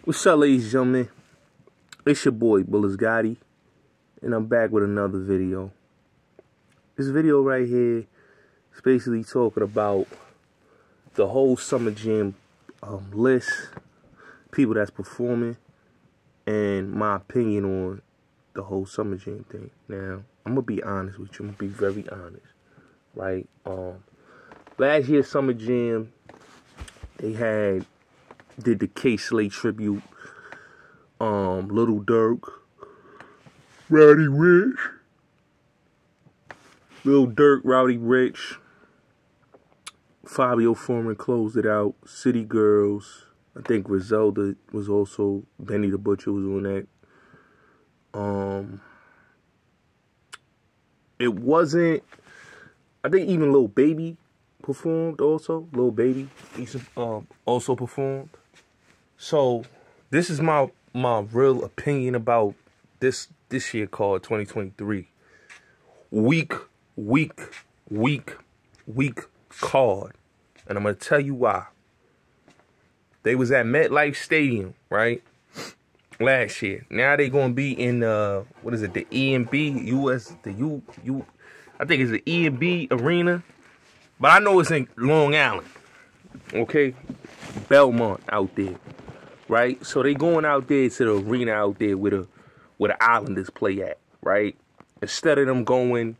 What's up, ladies and gentlemen? It's your boy, Bulletz Gotti, and I'm back with another video. This video right here is basically talking about the whole Summer Jam list, people that's performing, and my opinion on the whole Summer Jam thing. Now, I'm going to be honest with you. I'm going to be very honest, right? Last year's Summer Jam, they did the K-Slate tribute, Little Durk, Rowdy Rich, Lil Durk, Rowdy Rich, Fabio Foreman closed it out, City Girls, I think Griselda was also, Benny the Butcher was on that. It wasn't, I think even Lil Baby performed also, Lil Baby also performed. So, this is my real opinion about this year called 2023. Weak card. And I'm going to tell you why. They was at MetLife Stadium, right? Last year. Now they going to be in, what is it, the E&B, I think it's the E&B Arena. But I know it's in Long Island. Okay? Belmont out there. Right, so they going out there to the arena out there where the Islanders play at, right? Instead of them going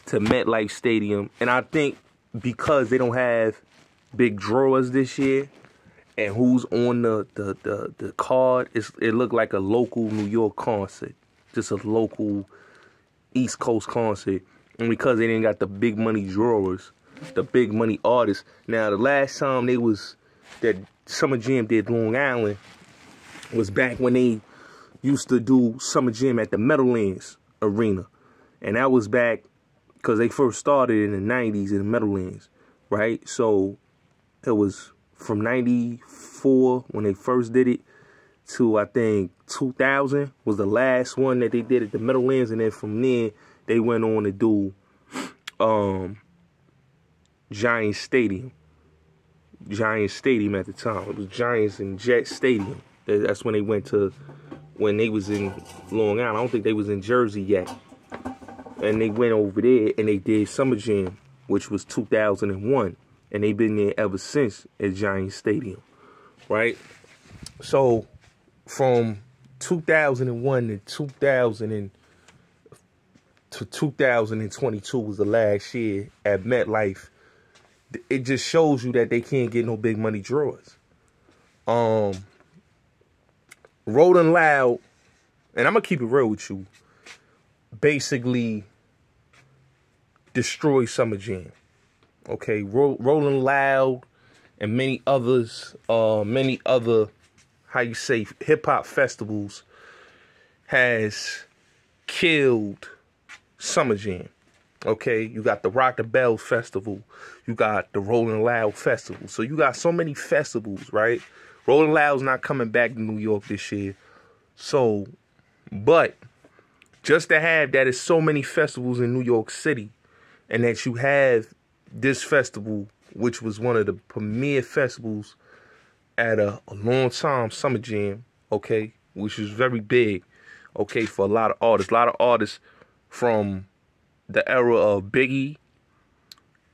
to MetLife Stadium, and I think because they don't have big drawers this year, and who's on the card, it looked like a local New York concert, just a local East Coast concert, and because they didn't got the big money drawers, the big money artists. Now the last time that Summer Jam did Long Island was back when they used to do Summer Jam at the Meadowlands Arena. And that was back because they first started in the 90s in the Meadowlands, right? So it was from 94 when they first did it to, I think, 2000 was the last one that they did at the Meadowlands. And then from there, they went on to do Giants Stadium. Giants Stadium at the time. It was Giants and Jet Stadium. That's when they went to, when they was in Long Island. I don't think they was in Jersey yet. And they went over there and they did Summer Jam, which was 2001. And they've been there ever since at Giants Stadium. Right? So, from 2001 to 2022 was the last year at MetLife. It just shows you that they can't get no big money draws. Rolling Loud, and I'm going to keep it real with you, basically destroyed Summer Jam. Okay, Rolling Loud and many other, how you say, hip-hop festivals has killed Summer Jam. Okay, you got the Rock the Bell Festival. You got the Rolling Loud Festival. So you got so many festivals, right? Rolling Loud's not coming back to New York this year. So, but just to have that is so many festivals in New York City, and that you have this festival, which was one of the premier festivals at a long time, Summer Jam, okay, which is very big, okay, for a lot of artists. A lot of artists from the era of Biggie,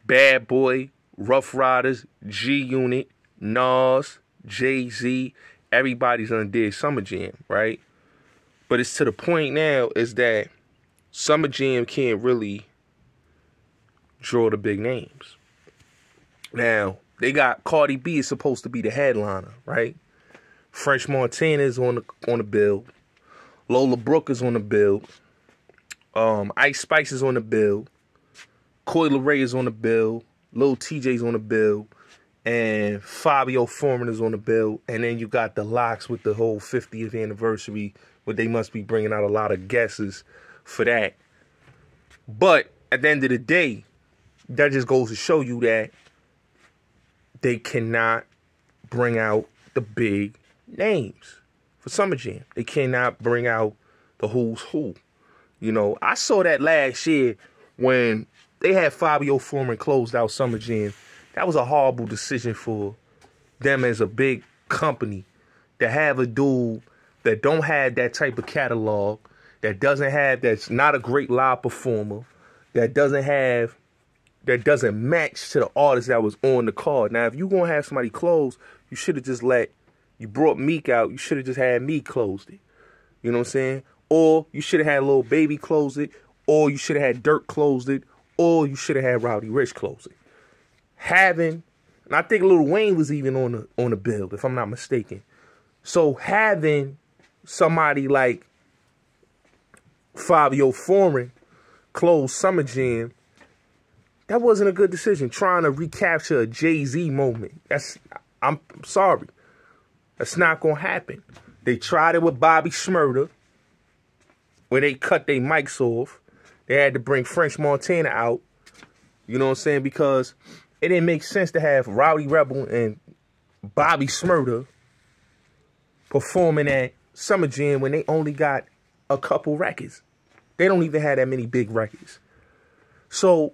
Bad Boy, Rough Riders, G-Unit, Nas, Jay-Z, everybody's on did Summer Jam, right? But it's to the point now is that Summer Jam can't really draw the big names. Now, they got Cardi B is supposed to be the headliner, right? French Montana is on the bill. Lola Brooke is on the bill. Ice Spice is on the bill. Coi Leray is on the bill. Lil TJ's on the bill. And Fabio Foreman is on the bill. And then you got the Locks with the whole 50th anniversary, where they must be bringing out a lot of guesses for that. But at the end of the day, that just goes to show you that they cannot bring out the big names for Summer Jam. They cannot bring out the who's who. You know, I saw that last year when they had Fabio Foreman closed out Summer Jam. That was a horrible decision for them as a big company to have a dude that don't have that type of catalog, that's not a great live performer, that doesn't match to the artist that was on the card. Now, if you gonna have somebody close, you should have just you brought Meek out, you should have just had Meek close it. You know what I'm saying? Or you should have had Lil Baby close it, or you should have had Dirk close it, or you should have had Rowdy Rich close it. And I think Lil Wayne was even on the bill, if I'm not mistaken. So having somebody like Fabio Foreign close Summer Jam, that wasn't a good decision. Trying to recapture a Jay-Z moment. I'm sorry. That's not going to happen. They tried it with Bobby Shmurda, where they cut their mics off. They had to bring French Montana out. You know what I'm saying? Because it didn't make sense to have Rowdy Rebel and Bobby Shmurda performing at Summer Jam when they only got a couple records. They don't even have that many big records. So,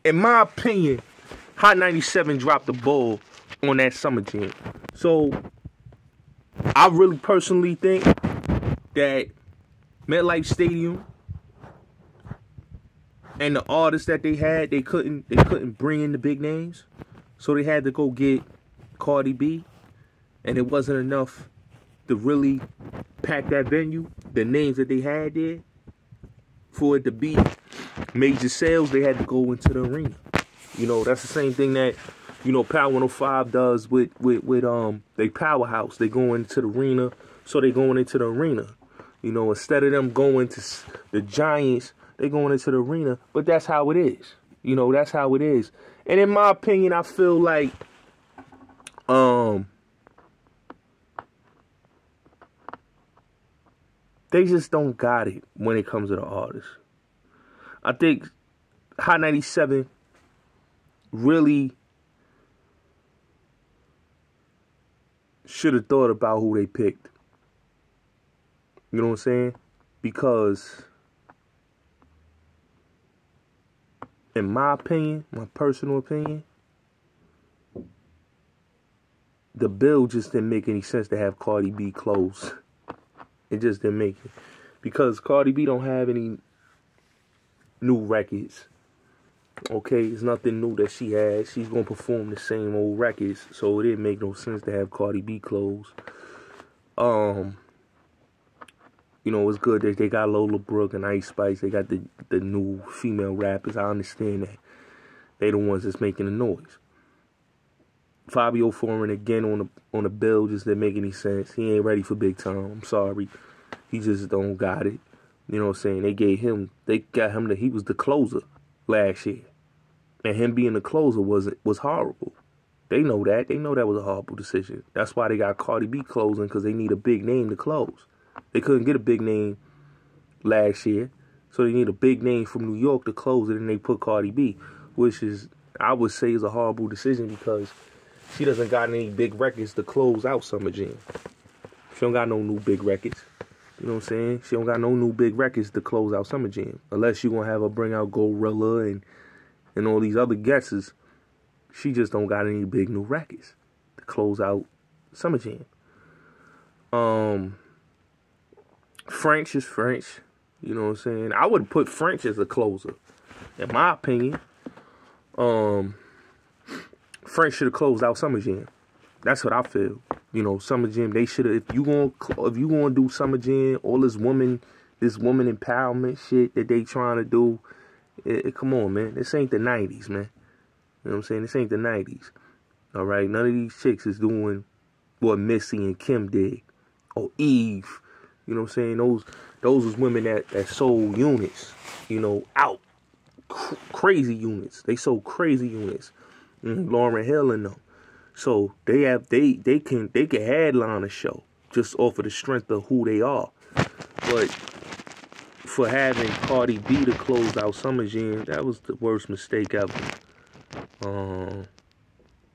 in my opinion, Hot 97 dropped the ball on that Summer Jam. So, I really personally think that MetLife Stadium and the artists that they had, they couldn't bring in the big names. So they had to go get Cardi B. And it wasn't enough to really pack that venue, the names that they had there, for it to be major sales. They had to go into the arena. You know, that's the same thing that, you know, Power 105 does with they Powerhouse. They go into the arena, so they going into the arena. You know, instead of them going to the Giants, they going into the arena. But that's how it is. You know, that's how it is. And in my opinion, I feel like they just don't got it when it comes to the artists. I think Hot 97 really should have thought about who they picked. You know what I'm saying? Because, in my opinion, my personal opinion, the bill just didn't make any sense to have Cardi B close. It just didn't make it. Because Cardi B don't have any new records. Okay, it's nothing new that she has. She's going to perform the same old records. So it didn't make no sense to have Cardi B close. You know, it's good that they got Lola Brooke and Ice Spice. They got the new female rappers. I understand that. They the ones that's making the noise. Fabio Foreign again on the bill just didn't make any sense. He ain't ready for big time. I'm sorry. He just don't got it. You know what I'm saying? They got him he was the closer last year. And him being the closer was horrible. They know that. They know that was a horrible decision. That's why they got Cardi B closing, because they need a big name to close. They couldn't get a big name last year. So they need a big name from New York to close it, and they put Cardi B, which is, I would say, is a horrible decision because she doesn't got any big records to close out Summer Jam. She don't got no new big records. You know what I'm saying? She don't got no new big records to close out Summer Jam. Unless you going to have her bring out Gorilla and all these other guesses. She just don't got any big new records to close out Summer Jam. French is French. You know what I'm saying? I would put French as a closer. In my opinion. French should have closed out Summer Jam. That's what I feel. You know, Summer Jam, they should have, if you gonna do Summer Jam, all this woman empowerment shit that they trying to do, come on, man. This ain't the 90s, man. You know what I'm saying? This ain't the 90s. All right? None of these chicks is doing what Missy and Kim did. Or Eve. You know what I'm saying? Those was women that sold units, you know, out. Crazy units. They sold crazy units. Lauryn Hill and them. So they can headline a show just off of the strength of who they are. But for having Cardi B to close out Summer Jam, that was the worst mistake ever.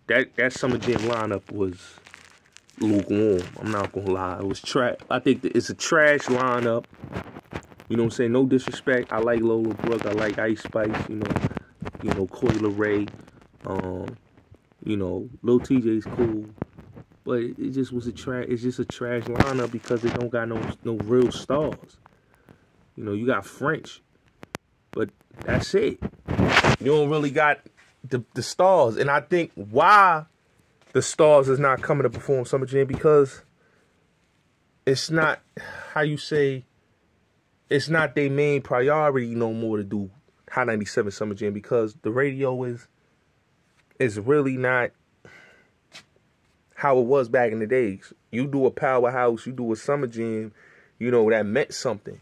That Summer Jam lineup was lukewarm. I'm not gonna lie, it was trash. I think it's a trash lineup. You know what I'm saying? No disrespect. I like Lola Brooke. I like Ice Spice. You know, Coi Leray. You know, Lil TJ's cool. But it just was it's just a trash lineup because they don't got no real stars. You know, you got French, but that's it. You don't really got the stars. And I think why the stars is not coming to perform Summer Jam, because it's not, how you say, it's not their main priority no more to do Hot 97 Summer Jam, because the radio is really not how it was back in the days. You do a Powerhouse, you do a Summer Jam, you know, that meant something.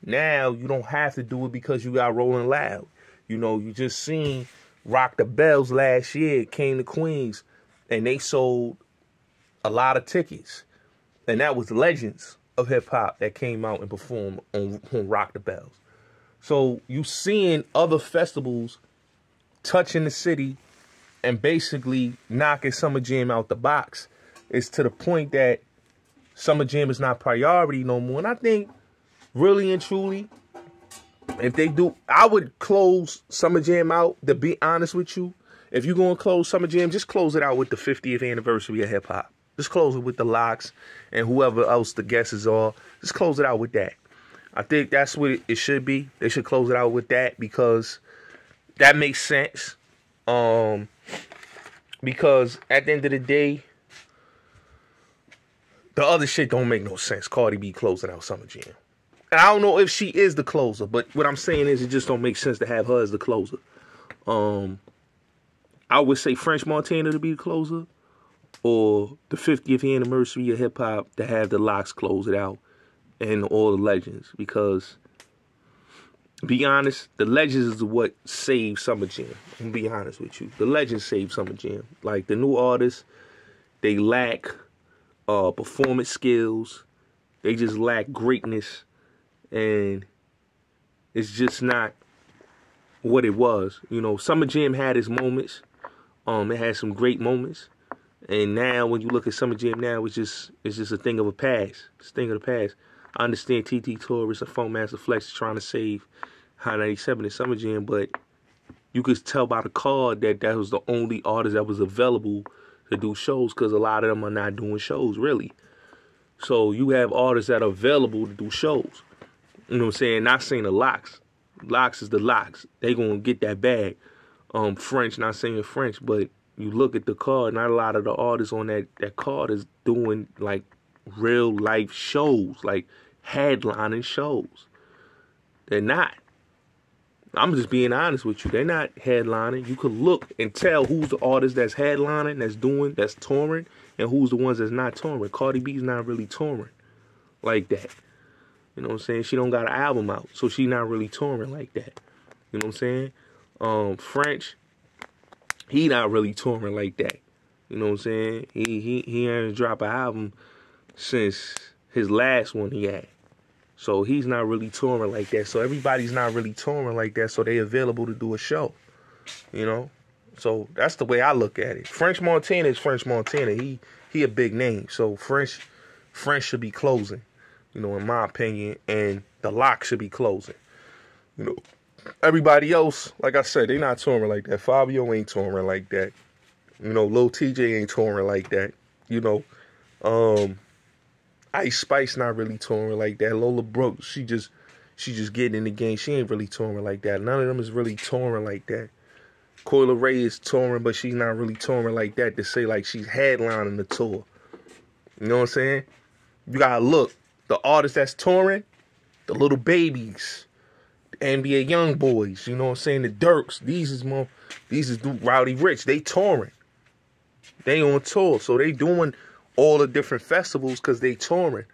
Now you don't have to do it because you got Rolling Loud. You know, you just seen Rock the Bells last year, came to Queens, and they sold a lot of tickets. And that was legends of hip-hop that came out and performed on Rock the Bells. So you seeing other festivals touching the city and basically knocking Summer Jam out the box. It's to the point that Summer Jam is not priority no more. And I think, really and truly, if they do, I would close Summer Jam out, to be honest with you. If you're going to close Summer Jam, just close it out with the 50th anniversary of hip-hop. Just close it with the Locks and whoever else the guests are. Just close it out with that. I think that's what it should be. They should close it out with that because that makes sense. Because at the end of the day, the other shit don't make no sense. Cardi B closing out Summer Jam. And I don't know if she is the closer, but what I'm saying is it just don't make sense to have her as the closer. I would say French Montana to be the closer, or the 50th anniversary of hip hop to have the Locks close it out and all the legends. Because, to be honest, the legends is what saved Summer Jam. I'm gonna be honest with you. The legends saved Summer Jam. Like, the new artists, they lack performance skills. They just lack greatness. And it's just not what it was. You know, Summer Jam had its moments. It had some great moments. And now when you look at Summer Jam now, it's just a thing of a past. It's a thing of the past. I understand TT Torres and Funk Master Flex is trying to save Hot 97 and Summer Jam, but you could tell by the card that was the only artist that was available to do shows, because a lot of them are not doing shows, really. So you have artists that are available to do shows. You know what I'm saying? Not saying the Locks. Locks is the Locks. They gonna get that bag. French, not saying French, but you look at the card, not a lot of the artists on that card is doing like real life shows, like headlining shows. They're not. I'm just being honest with you. They're not headlining. You could look and tell who's the artist that's headlining, that's touring, and who's the ones that's not touring. Cardi B's not really touring like that. You know what I'm saying? She don't got an album out, so she not really touring like that. You know what I'm saying? French, he not really touring like that. You know what I'm saying? He ain't dropped an album since his last one he had. So he's not really touring like that. So everybody's not really touring like that, so they available to do a show. You know? So that's the way I look at it. French Montana is French Montana. He a big name. So French should be closing, you know, in my opinion, and the Lock should be closing. You know, everybody else, like I said, they not touring like that. Fabio ain't touring like that. You know, Lil TJ ain't touring like that. You know, Ice Spice not really touring like that. Lola Brooke, she just getting in the game. She ain't really touring like that. None of them is really touring like that. Coyle Ray is touring, but she's not really touring like that to say like she's headlining the tour. You know what I'm saying? You gotta look. The artists that's touring, the Little Babies, the NBA Young Boys, you know what I'm saying? The Dirks, these is Rowdy Rich. They touring. They on tour, so they doing all the different festivals because they touring.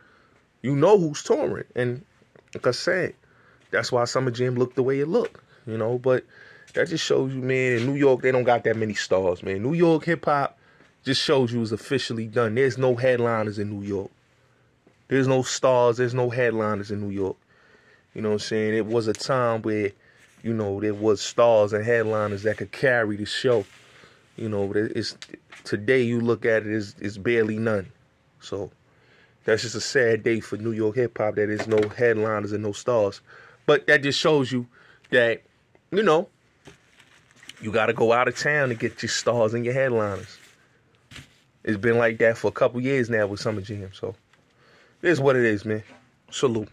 You know who's touring. And like I said, that's why Summer Jam looked the way it looked, you know. But that just shows you, man, in New York, they don't got that many stars, man. New York hip-hop just shows you it's officially done. There's no headliners in New York. There's no stars. There's no headliners in New York. You know what I'm saying? It was a time where, you know, there was stars and headliners that could carry the show. You know, today you look at it, it's barely none. So that's just a sad day for New York hip-hop that there's no headliners and no stars. But that just shows you that, you know, you got to go out of town to get your stars and your headliners. It's been like that for a couple years now with Summer Jam. So it is what it is, man. Salute.